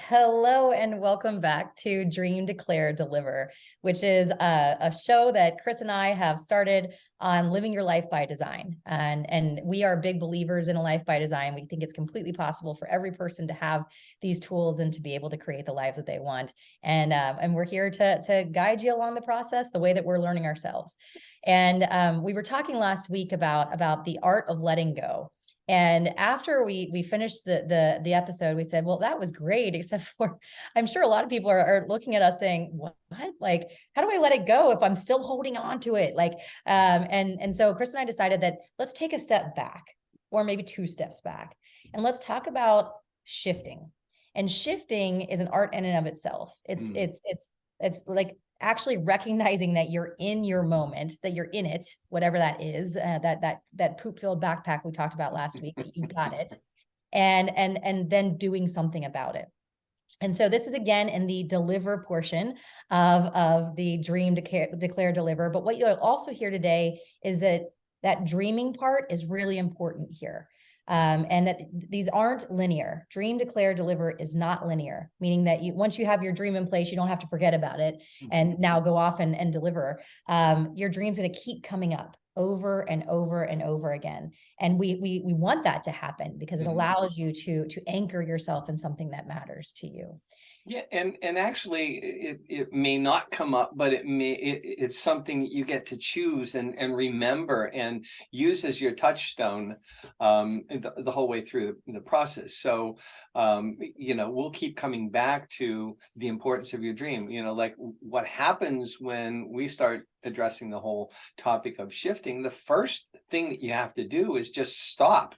Hello and welcome back to Dream, Declare, Deliver, which is a show that Chris and I have started on living your life by design. And we are big believers in a life by design. We think it's completely possible for every person to have these tools and to be able to create the lives that they want. And we're here to guide you along the process, the way that we're learning ourselves. And we were talking last week about the art of letting go. And after we finished the episode, we said, well, that was great, except for I'm sure a lot of people are looking at us saying, what? Like, how do I let it go if I'm still holding on to it? Like, and so Chris and I decided that let's take a step back, or maybe two steps back, and let's talk about shifting. And shifting is an art in and of itself. It's like actually recognizing that you're in your moment, that you're in it, whatever that is, that poop-filled backpack we talked about last week, that you got it, and then doing something about it. And so this is again in the deliver portion of the dream, declare, deliver. But what you'll also hear today is that dreaming part is really important here. And that these aren't linear. Dream, declare, deliver is not linear, meaning that once you have your dream in place, you don't have to forget about it and now go off and deliver. Your dream's going to keep coming up over and over and over again. And we want that to happen because it allows you to anchor yourself in something that matters to you. Yeah, and actually it may not come up, but it's something you get to choose and remember and use as your touchstone the whole way through the process. So we'll keep coming back to the importance of your dream. Like what happens when we start addressing the whole topic of shifting, the first thing that you have to do is just stop,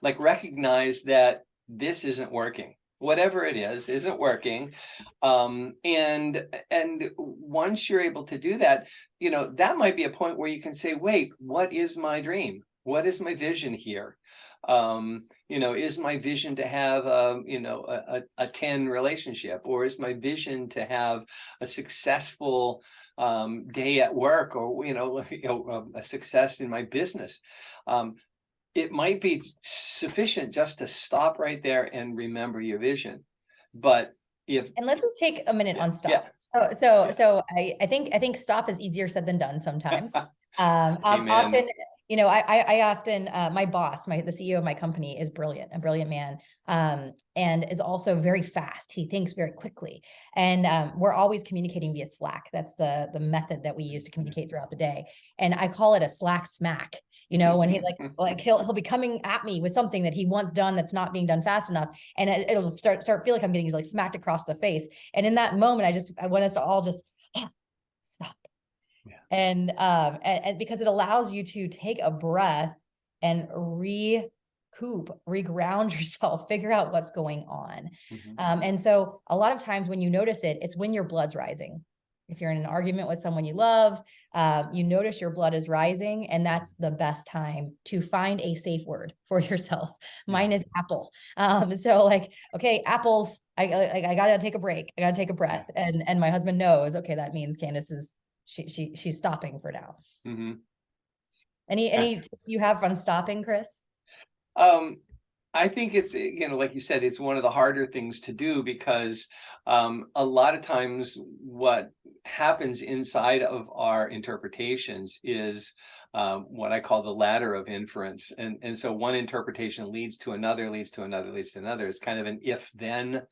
like recognize that this isn't working. Whatever it is isn't working. And once you're able to do that, that might be a point where you can say, wait, what is my dream? What is my vision here? Is my vision to have a 10 relationship, or is my vision to have a successful day at work, or a success in my business? It might be sufficient just to stop right there and remember your vision. But and let's just take a minute on stop. So I think stop is easier said than done sometimes. Often, I often my boss, the CEO of my company, is a brilliant man, and is also very fast. He thinks very quickly, and we're always communicating via Slack. That's the method that we use to communicate throughout the day, and I call it a Slack smack. When he like he'll be coming at me with something that he wants done that's not being done fast enough, and it'll start feel like I'm getting like smacked across the face. And in that moment, I want us to all just stop. Yeah. And because it allows you to take a breath and reground yourself, figure out what's going on. And so a lot of times when you notice it, it's when your blood's rising. If you're in an argument with someone you love, you notice your blood is rising, and that's the best time to find a safe word for yourself. Mine is apple. So like, okay, apples, I gotta take a break. I gotta take a breath. And my husband knows, okay, that means Candace is, she's stopping for now. Any tips you have on stopping, Chris? I think it's, like you said, it's one of the harder things to do because a lot of times what happens inside of our interpretations is what I call the ladder of inference. And so one interpretation leads to another, leads to another, leads to another. It's kind of an if-then.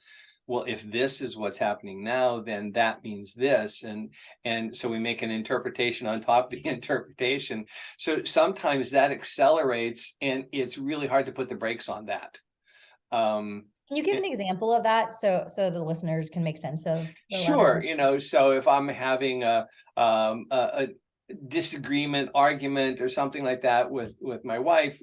Well, if this is what's happening now, then that means this. And so we make an interpretation on top of the interpretation. So sometimes that accelerates, and it's really hard to put the brakes on that. Can you give an example of that so the listeners can make sense of? Sure. So if I'm having a disagreement, argument, or something like that with my wife,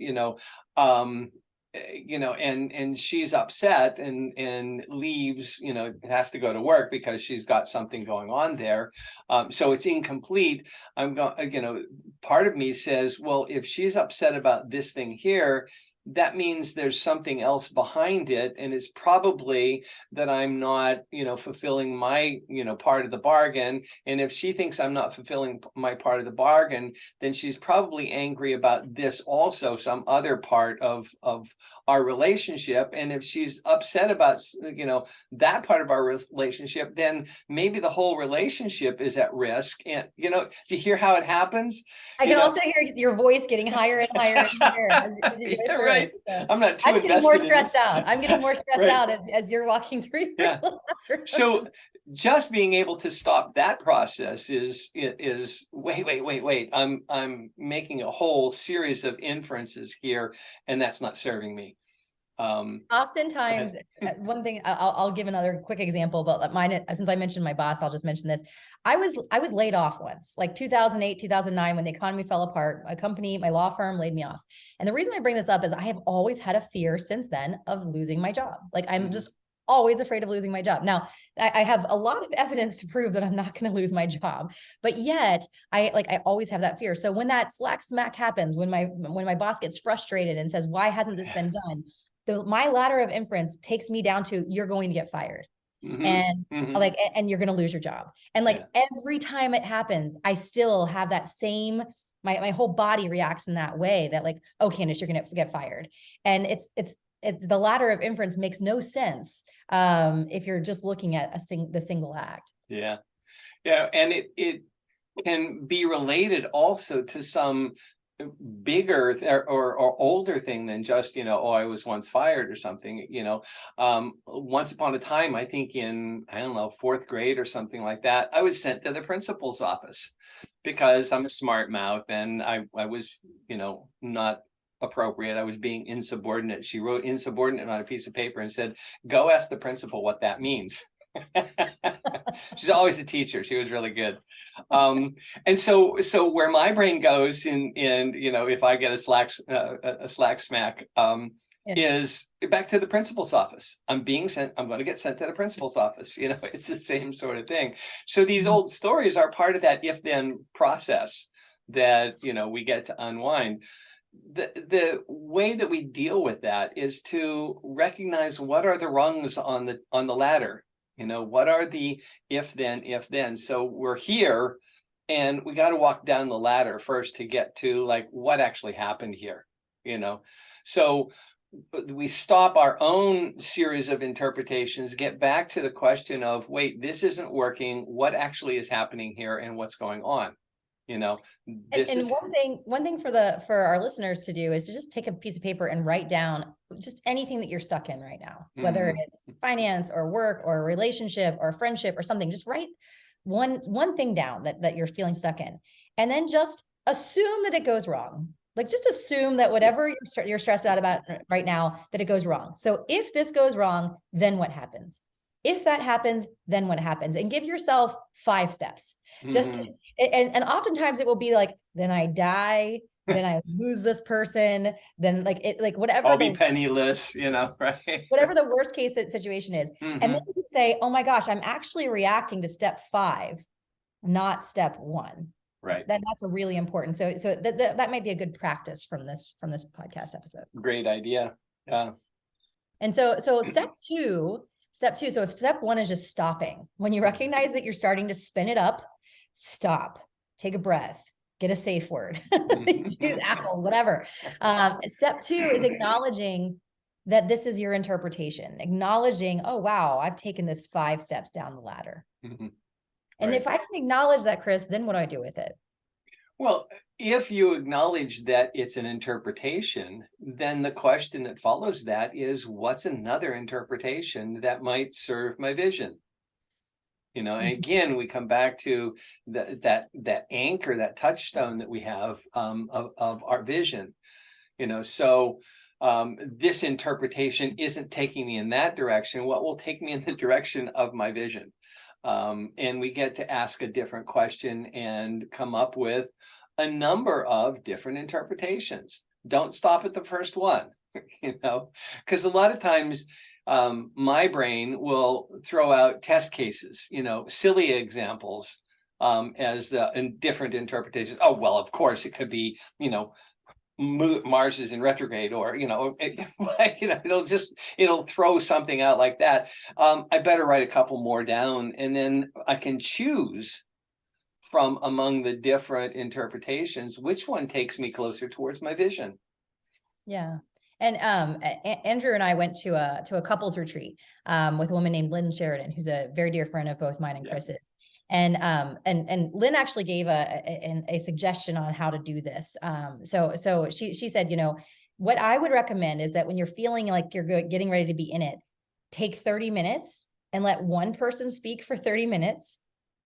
and she's upset and leaves, has to go to work because she's got something going on there. So it's incomplete. I'm going, part of me says, well, if she's upset about this thing here, that means there's something else behind it, and it's probably that I'm not, fulfilling my, part of the bargain. And if she thinks I'm not fulfilling my part of the bargain, then she's probably angry about this also, some other part of our relationship. And if she's upset about, that part of our relationship, then maybe the whole relationship is at risk. And, do you hear how it happens? I can also hear your voice getting higher and higher and higher as you go through right. So I'm not too I'm getting more invested in stressed out. I'm getting more stressed Right. out as you're walking through your Yeah. So just being able to stop that process is wait. I'm making a whole series of inferences here, and that's not serving me. Oftentimes, one thing I'll give another quick example, but mine, since I mentioned my boss, I'll just mention this. I was laid off once, like 2008, 2009, when the economy fell apart. My company, my law firm laid me off. And the reason I bring this up is I have always had a fear since then of losing my job. Like I'm just always afraid of losing my job. Now, I have a lot of evidence to prove that I'm not going to lose my job, but yet I always have that fear. So when that slack smack happens, when my boss gets frustrated and says, "Why hasn't this been done?" My ladder of inference takes me down to, you're going to get fired. And and you're going to lose your job. And every time it happens, I still have that same, my whole body reacts in that way, that like, oh, Candace, you're going to get fired. And the ladder of inference makes no sense if you're just looking at the single act. Yeah. And it can be related also to some bigger or older thing than just, I was once fired or something. Once upon a time, I think in, I don't know, 4th grade or something like that, I was sent to the principal's office because I'm a smart mouth, and I was, not appropriate. I was being insubordinate. She wrote insubordinate on a piece of paper and said, "Go ask the principal what that means." She's always a teacher. She was really good. And so where my brain goes in if I get a slack smack, is back to the principal's office. I'm going to get sent to the principal's office. It's the same sort of thing. So these old stories are part of that if-then process that, we get to unwind. The way that we deal with that is to recognize what are the rungs on the ladder. What are the if then? So we're here, and we got to walk down the ladder first to get to like what actually happened here. So we stop our own series of interpretations, get back to the question of, wait, this isn't working. What actually is happening here, and what's going on? One thing for our listeners to do is to just take a piece of paper and write down just anything that you're stuck in right now, whether it's finance or work or a relationship or friendship or something. Just write one thing down that you're feeling stuck in, and then just assume that it goes wrong. Like just assume that whatever you're stressed out about right now, that it goes wrong. So if this goes wrong, then what happens? If that happens, then what happens? And give yourself 5 steps. And oftentimes it will be like, then I die, then I lose this person, then whatever. I'll be penniless, right? Whatever the worst case situation is. And then you can say, oh my gosh, I'm actually reacting to step 5, not step 1. Right. That's a really important. So that might be a good practice from this podcast episode. Great idea. Yeah. And so step two. So if step 1 is just stopping, when you recognize that you're starting to spin it up, stop, take a breath, get a safe word, use Apple, whatever. Step 2 is acknowledging that this is your interpretation, acknowledging, oh, wow, I've taken this 5 steps down the ladder. And if I can acknowledge that, Chris, then what do I do with it? Well, if you acknowledge that it's an interpretation, then the question that follows that is, what's another interpretation that might serve my vision? And again, we come back to that anchor, that touchstone that we have of our vision. So this interpretation isn't taking me in that direction. What will take me in the direction of my vision? And we get to ask a different question and come up with a number of different interpretations. Don't stop at the first one, because a lot of times my brain will throw out test cases, silly examples as in different interpretations. Oh, well, of course it could be, Mars is in retrograde, or it'll throw something out like that. I better write a couple more down, and then I can choose from among the different interpretations which one takes me closer towards my vision. Yeah. And Andrew and I went to a couples retreat with a woman named Lynn Sheridan, who's a very dear friend of both mine and Chris's. And Lynn actually gave a suggestion on how to do this. So she said, what I would recommend is that when you're feeling like you're getting ready to be in it, take 30 minutes and let one person speak for 30 minutes,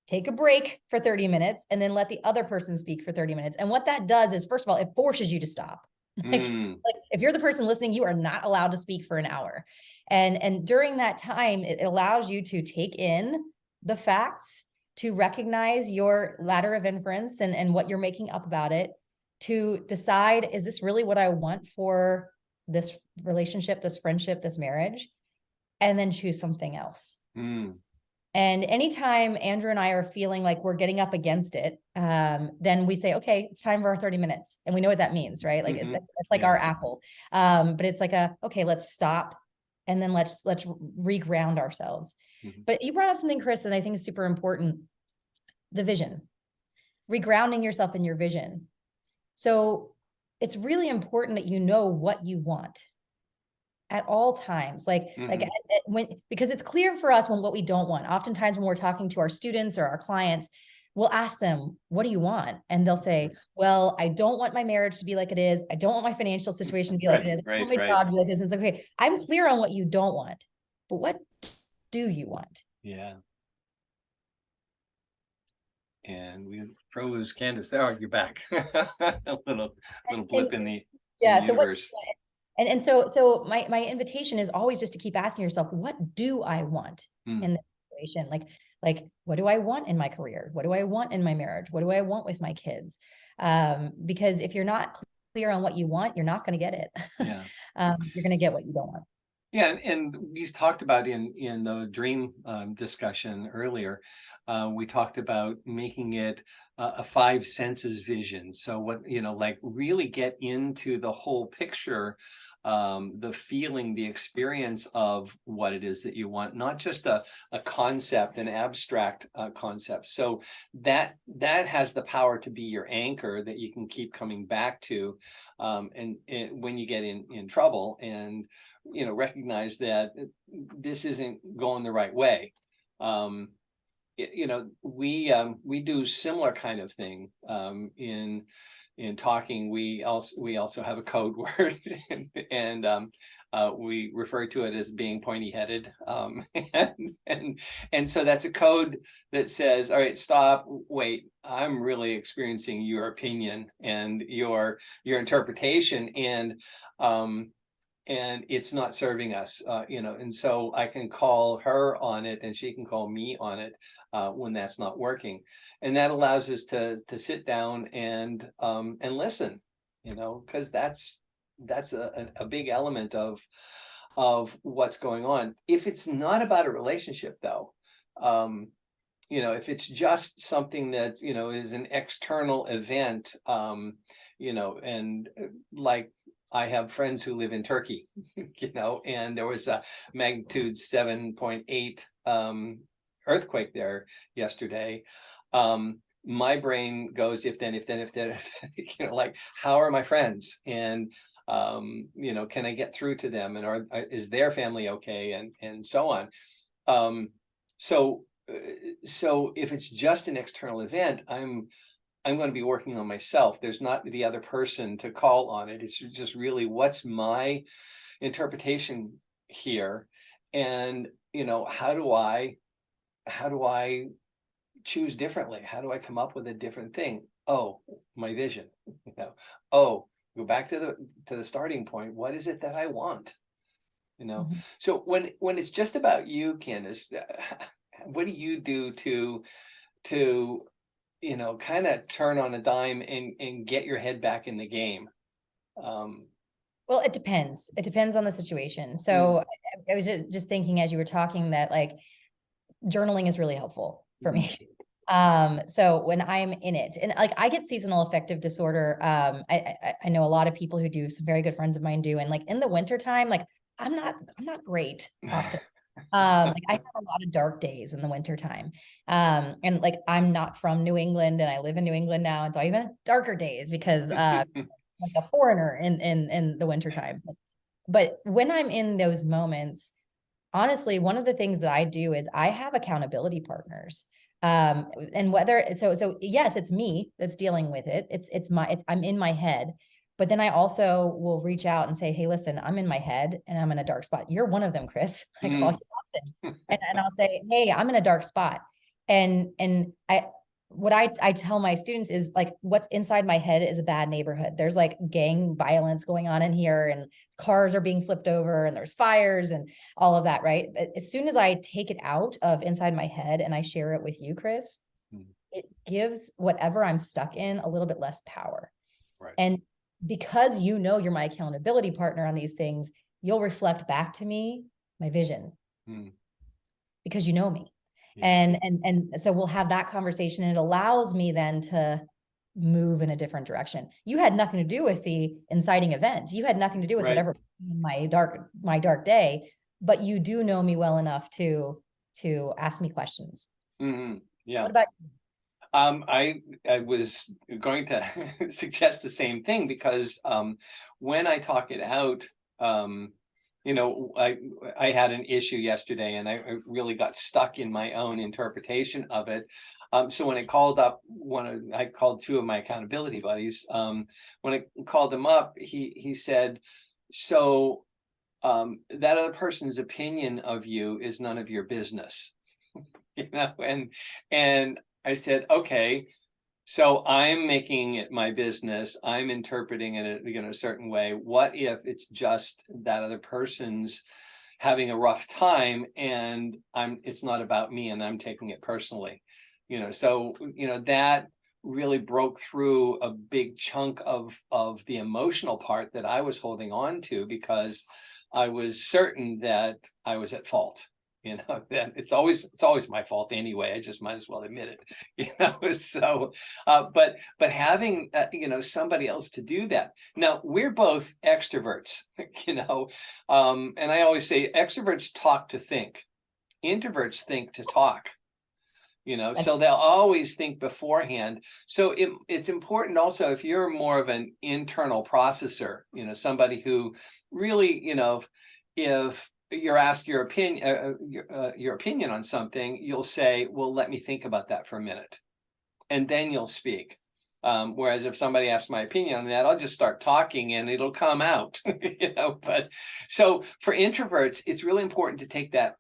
take a break for 30 minutes, and then let the other person speak for 30 minutes. And what that does is, first of all, it forces you to stop. Like if you're the person listening, you are not allowed to speak for an hour. And during that time, it allows you to take in the facts, to recognize your ladder of inference and what you're making up about it, to decide, is this really what I want for this relationship, this friendship, this marriage? And then choose something else. And anytime Andrew and I are feeling like we're getting up against it, then we say, okay, it's time for our 30 minutes. And we know what that means, right? Like it's like our apple. But it's like okay, let's stop. And then let's reground ourselves. But you brought up something, Chris, and I think is super important: the vision, regrounding yourself in your vision. So it's really important that you know what you want at all times, because it's clear for us what we don't want. Oftentimes when we're talking to our students or our clients, we'll ask them, what do you want? And they'll say, well, I don't want my marriage to be like it is. I don't want my financial situation to be like it is. I don't want my job to be like this. And it's okay. I'm clear on what you don't want, but what do you want? Yeah. And we froze Candace. There, you're back. a little blip in the universe. So my invitation is always just to keep asking yourself, what do I want in this situation? Like, what do I want in my career? What do I want in my marriage? What do I want with my kids? Because if you're not clear on what you want, you're not going to get it. Yeah. You're going to get what you don't want. Yeah, and we talked about in the dream discussion earlier, we talked about making it a five senses vision. So what, like really get into the whole picture, the feeling, the experience of what it is that you want, not just a concept, an abstract concept. So that has the power to be your anchor that you can keep coming back to, and when you get in trouble, and recognize that this isn't going the right way. We do similar kind of thing in talking. We also have a code word, and we refer to it as being pointy-headed, and so that's a code that says, all right, stop, wait, I'm really experiencing your opinion and your interpretation, and it's not serving us, and so I can call her on it and she can call me on it when that's not working. And that allows us to sit down and listen, because that's a big element of what's going on. If it's not about a relationship though, if it's just something that, is an external event, and like, I have friends who live in Turkey, and there was a magnitude 7.8 earthquake there yesterday. My brain goes, if then, like, how are my friends? And, can I get through to them? And is their family okay? And so on. So if it's just an external event, I'm going to be working on myself. There's not the other person to call on it. It's just really, what's my interpretation here? And, how do I choose differently? How do I come up with a different thing? Oh, my vision, go back to the starting point. What is it that I want? So when it's just about you, Candace, what do you do to kind of turn on a dime and get your head back in the game? Well, it depends. It depends on the situation. So I was just thinking as you were talking that, like, journaling is really helpful for me. So when I'm in it, and like I get seasonal affective disorder, I know a lot of people who do, some very good friends of mine do. And like in the wintertime, like I'm not great often. Like I have a lot of dark days in the wintertime. And like I'm not from New England and I live in New England now. And so I even have darker days because like a foreigner in the wintertime. But when I'm in those moments, honestly, one of the things that I do is I have accountability partners. And whether so yes, it's me that's dealing with it. It's I'm in my head. But then I also will reach out and say, hey, listen, I'm in my head and I'm in a dark spot. You're one of them, Chris. I call you often. And I'll say, hey, I'm in a dark spot. And I what I tell my students is like what's inside my head is a bad neighborhood. There's like gang violence going on in here and cars are being flipped over and there's fires and all of that, right? But as soon as I take it out of inside my head and I share it with you, Chris, it gives whatever I'm stuck in a little bit less power. Right. And because you know you're my accountability partner on these things, you'll reflect back to me my vision because you know me. Yeah. And so we'll have that conversation and it allows me then to move in a different direction. You had nothing to do with the inciting event. You had nothing to do with Right. whatever in my dark day, but you do know me well enough to ask me questions. Yeah. What about you? I was going to suggest the same thing because when I talk it out, you know, I had an issue yesterday and I really got stuck in my own interpretation of it. So when I called up I called two of my accountability buddies. When I called them up, he said, so that other person's opinion of you is none of your business. You know, and I said, okay, so I'm making it my business. I'm interpreting it, you know, a certain way. What if it's just that other person's having a rough time and it's not about me and I'm taking it personally, you know? So, you know, that really broke through a big chunk of the emotional part that I was holding on to because I was certain that I was at fault. You know, that it's always my fault anyway. I just might as well admit it. You know, so but having you know, somebody else to do that. Now we're both extroverts, you know, and I always say extroverts talk to think, introverts think to talk. You know, so they'll always think beforehand. So it's important also if you're more of an internal processor, you know, somebody who really, you know, if you're asked your opinion on something, you'll say, well, let me think about that for a minute, and then you'll speak. Whereas if somebody asks my opinion on that, I'll just start talking and it'll come out, you know. But so for introverts, it's really important to take that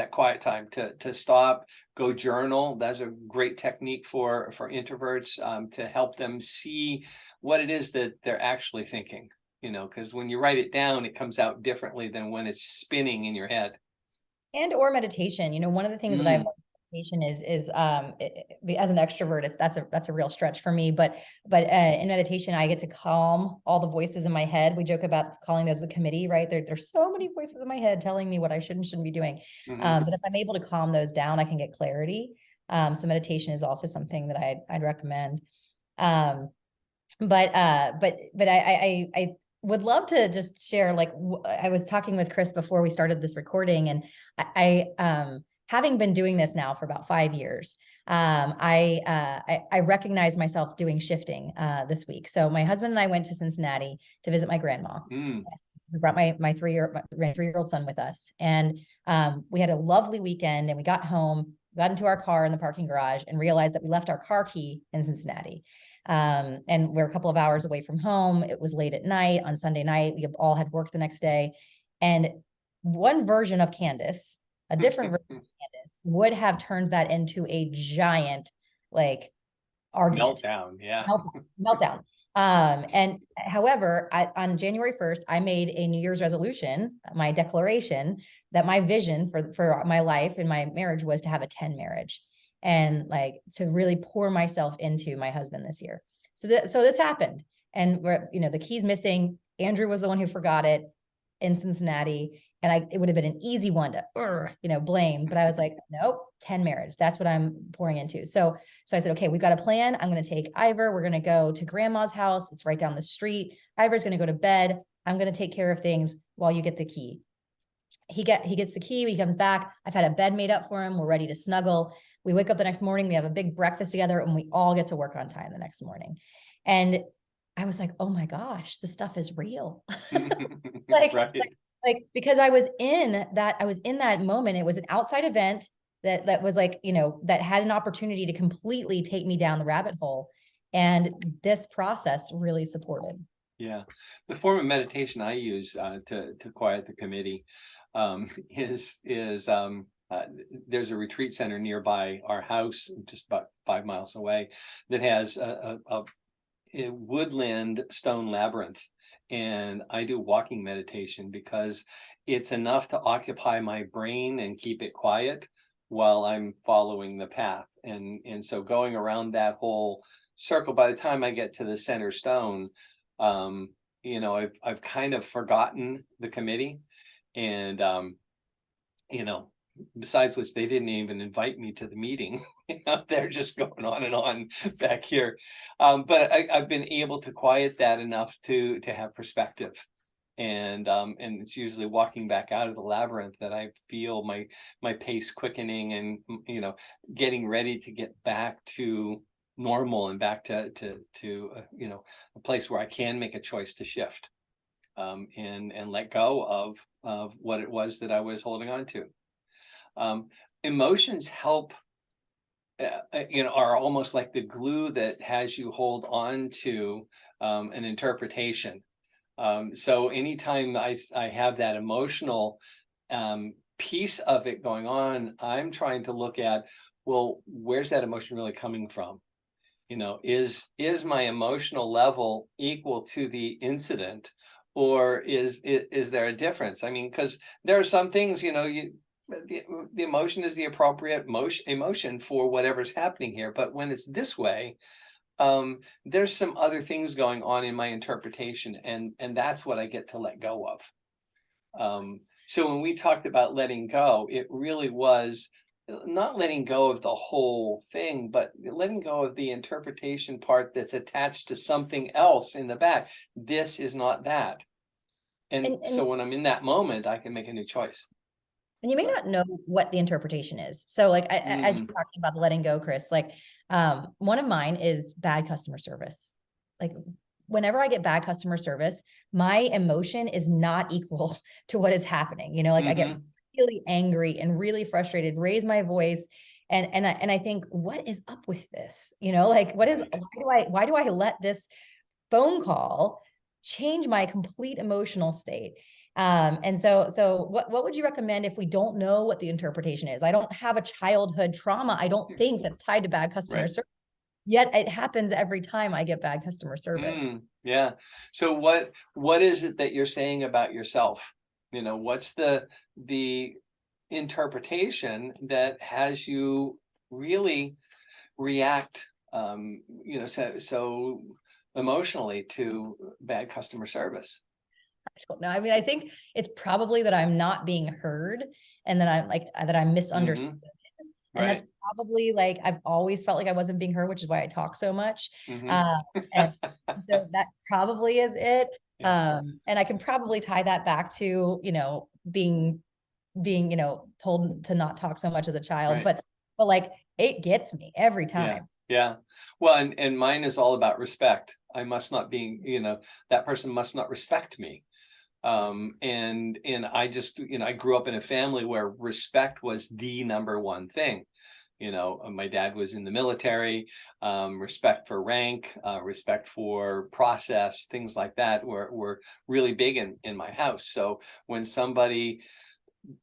quiet time to stop, go journal. That's a great technique for introverts to help them see what it is that they're actually thinking. You know, because when you write it down, it comes out differently than when it's spinning in your head. And or meditation. You know, one of the things that I've learned meditation is as an extrovert, that's a real stretch for me. But in meditation, I get to calm all the voices in my head. We joke about calling those a committee, right? There's so many voices in my head telling me what I should and shouldn't be doing. But if I'm able to calm those down, I can get clarity. So meditation is also something that I'd recommend. But I would love to just share, like, I was talking with Chris before we started this recording, and I having been doing this now for about 5 years, I recognize myself doing shifting this week. So my husband and I went to Cincinnati to visit my grandma. We brought my 3-year-old son with us, and we had a lovely weekend. And we got home, got into our car in the parking garage, and realized that we left our car key in Cincinnati. And we're a couple of hours away from home. It was late at night on Sunday night. We all had work the next day. And one version of Candace, a different version of Candace, would have turned that into a giant, like, argument. Meltdown, yeah. Meltdown. And however, on January 1st, I made a New Year's resolution, my declaration, that my vision for my life and my marriage was to have a 10 marriage. And like to really pour myself into my husband this year. So this happened, and we're, you know, the key's missing. Andrew was the one who forgot it in Cincinnati, it would have been an easy one to, blame. But I was like, nope, 10 marriage. That's what I'm pouring into. So I said, okay, we've got a plan. I'm going to take Ivor. We're going to go to grandma's house. It's right down the street. Ivor's going to go to bed. I'm going to take care of things while you get the key. He gets the key. He comes back. I've had a bed made up for him. We're ready to snuggle. We wake up the next morning. We have a big breakfast together, and we all get to work on time the next morning. And I was like, oh my gosh, this stuff is real. like, Right. like because I was in that moment. It was an outside event that was like, that had an opportunity to completely take me down the rabbit hole. And this process really supported. Yeah. The form of meditation I use to quiet the committee is there's a retreat center nearby our house, just about 5 miles away, that has a woodland stone labyrinth. And I do walking meditation because it's enough to occupy my brain and keep it quiet while I'm following the path. And so going around that whole circle, by the time I get to the center stone, I've kind of forgotten the committee. And besides which, they didn't even invite me to the meeting. They're just going on and on back here. But I've been able to quiet that enough to have perspective. And it's usually walking back out of the labyrinth that I feel my pace quickening, and getting ready to get back to normal and back to a place where I can make a choice to shift, and let go of what it was that I was holding on to. Emotions help, are almost like the glue that has you hold on to an interpretation. So anytime I have that emotional piece of it going on, I'm trying to look at, well, where's that emotion really coming from? Is my emotional level equal to the incident, or is there a difference? I mean, because there are some things, the emotion is the appropriate emotion for whatever's happening here. But when it's this way, there's some other things going on in my interpretation, and that's what I get to let go of. So when we talked about letting go, it really was not letting go of the whole thing, but letting go of the interpretation part that's attached to something else in the back. This is not that. And so when I'm in that moment, I can make a new choice. And you may not know what the interpretation is. So like, as you're talking about the letting go, Chris, like one of mine is bad customer service. Like whenever I get bad customer service, my emotion is not equal to what is happening. I get really angry and really frustrated, raise my voice. And I think, what is up with this? Like why do I let this phone call change my complete emotional state? And so what would you recommend if we don't know what the interpretation is? I don't have a childhood trauma, I don't think, that's tied to bad customer service. Yet it happens every time I get bad customer service. Yeah. So what is it that you're saying about yourself? What's the interpretation that has you really react, so emotionally to bad customer service? I don't know. I mean, I think it's probably that I'm not being heard, and that I'm misunderstood. And that's probably like, I've always felt like I wasn't being heard, which is why I talk so much. And so that probably is it. And I can probably tie that back to, being, told to not talk so much as a child, but like, it gets me every time. Yeah. Well, and mine is all about respect. I must not be, that person must not respect me. And I just, I grew up in a family where respect was the number one thing. My dad was in the military. Respect for rank, respect for process, things like that were really big in my house. So when somebody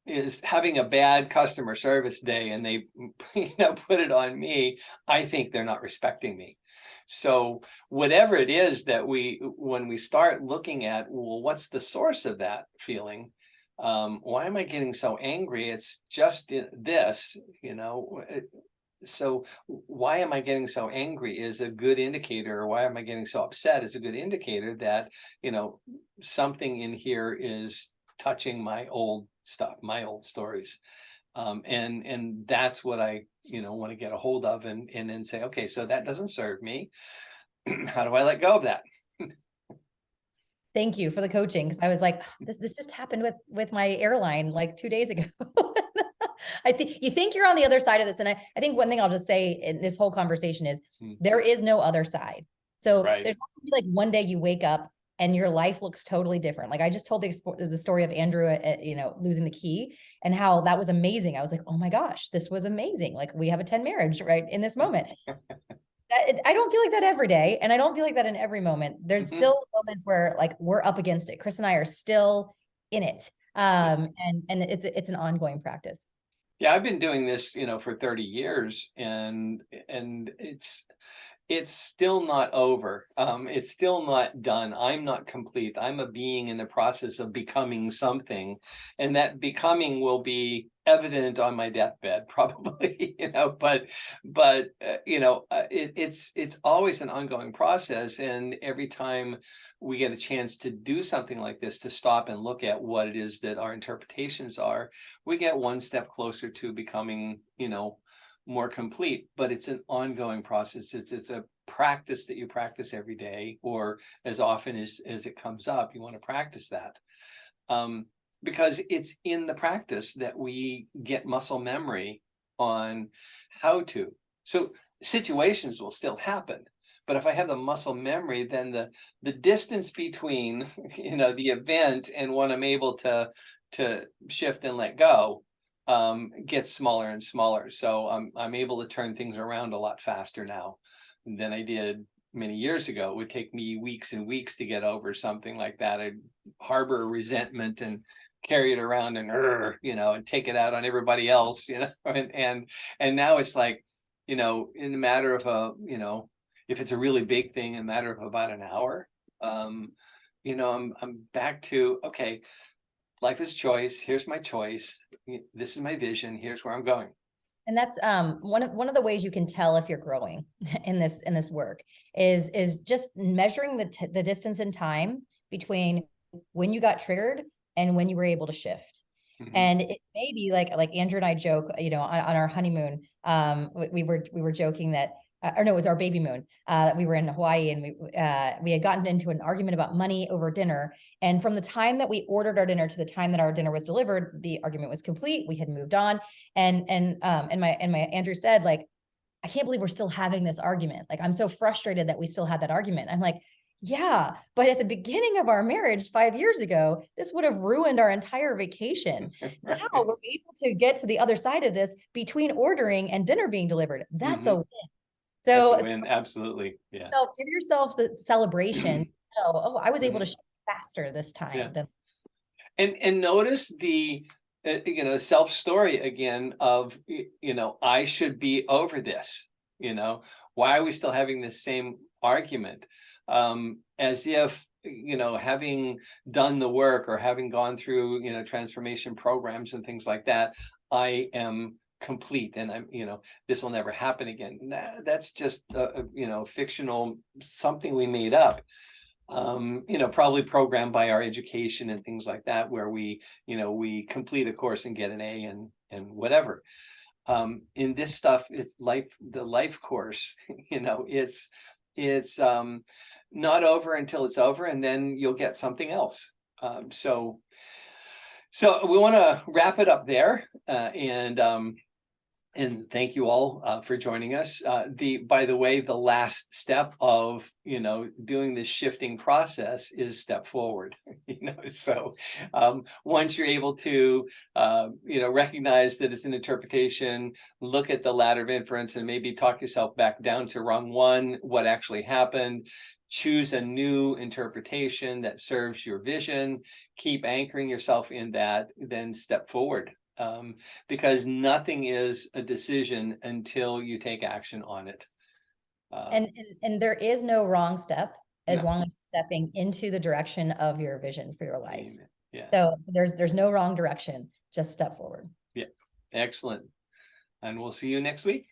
is having a bad customer service day and they put it on me, I think they're not respecting me. So whatever it is that when we start looking at, well, what's the source of that feeling? Why am I getting so angry? It's just this, so why am I getting so angry is a good indicator, or why am I getting so upset is a good indicator that, something in here is touching my old stuff, my old stories. And that's what I, want to get a hold of and then say, okay, so that doesn't serve me. How do I let go of that? Thank you for the coaching. Cause I was like, this just happened with my airline like 2 days ago. I think you think you're on the other side of this. And I think one thing I'll just say in this whole conversation is there is no other side. So Right. there's not gonna be like one day you wake up and your life looks totally different. Like I just told the story of Andrew, losing the key and how that was amazing. I was like, oh my gosh, this was amazing. Like we have a 10 marriage right in this moment. I don't feel like that every day. And I don't feel like that in every moment. There's still moments where like we're up against it. Chris and I are still in it. And it's an ongoing practice. Yeah, I've been doing this, for 30 years and it's still not over. It's still not done. I'm not complete. I'm a being in the process of becoming something, and that becoming will be evident on my deathbed, probably. It's always an ongoing process, and every time we get a chance to do something like this, to stop and look at what it is that our interpretations are, we get one step closer to becoming, more complete. But it's an ongoing process. It's a practice that you practice every day, or as often as it comes up, you want to practice that. Because it's in the practice that we get muscle memory on how to. So situations will still happen, but if I have the muscle memory, then the distance between the event and when I'm able to shift and let go gets smaller and smaller. So I'm able to turn things around a lot faster now than I did many years ago. It would take me weeks and weeks to get over something like that. I'd harbor resentment and carry it around and take it out on everybody else, and now it's like, in a matter of if it's a really big thing, in a matter of about an hour, I'm back to, okay, life is choice. Here's my choice. This is my vision. Here's where I'm going. And that's one of the ways you can tell if you're growing in this work is just measuring the distance in time between when you got triggered and when you were able to shift. And it may be like Andrew and I joke, on our honeymoon, we were joking that, or no, it was our baby moon. We were in Hawaii and we had gotten into an argument about money over dinner. And from the time that we ordered our dinner to the time that our dinner was delivered, the argument was complete. We had moved on. And my Andrew said, like, I can't believe we're still having this argument. Like, I'm so frustrated that we still had that argument. I'm like, yeah, but at the beginning of our marriage 5 years ago, this would have ruined our entire vacation. Now we're able to get to the other side of this between ordering and dinner being delivered. That's a win. So that's a win. Absolutely. Yeah. So give yourself the celebration. I was able to shift faster this time. Yeah. And notice the self story again of, I should be over this. Why are we still having this same argument? As if, having done the work or having gone through, transformation programs and things like that, I am complete and I'm, this will never happen again. That's just fictional, something we made up. Probably programmed by our education and things like that, where we complete a course and get an A and whatever. In this stuff, it's the life course, it's not over until it's over, and then you'll get something else. So we want to wrap it up there, and thank you all for joining us. By the way, the last step of doing this shifting process is step forward. So once you're able to recognize that it's an interpretation, look at the ladder of inference, and maybe talk yourself back down to rung one, what actually happened. Choose a new interpretation that serves your vision. Keep anchoring yourself in that, then step forward. Because nothing is a decision until you take action on it. And there is no wrong step as long as you're stepping into the direction of your vision for your life. Amen. Yeah. So there's no wrong direction. Just step forward. Yeah. Excellent. And we'll see you next week.